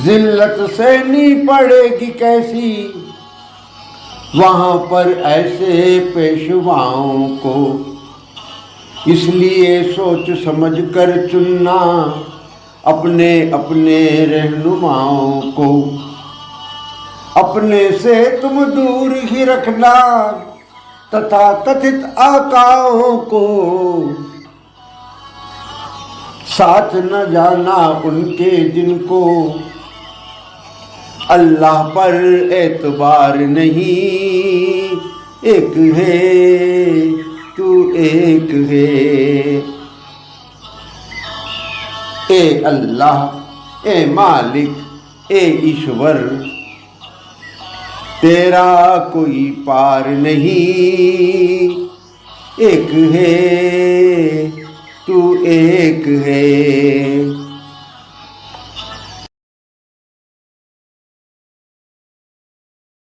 जिल्लत सहनी पड़ेगी कैसी वहां पर ऐसे पेशवाओं को। इसलिए सोच समझ कर चुनना अपने अपने रहनुमाओं को। अपने से तुम दूर ही रखना तथा कथित आकाओं को। साथ न जाना उनके जिनको अल्लाह पर एतबार नहीं। एक है तू एक है। ए अल्लाह ए मालिक ए ईश्वर, तेरा कोई पार नहीं। एक है तू एक है।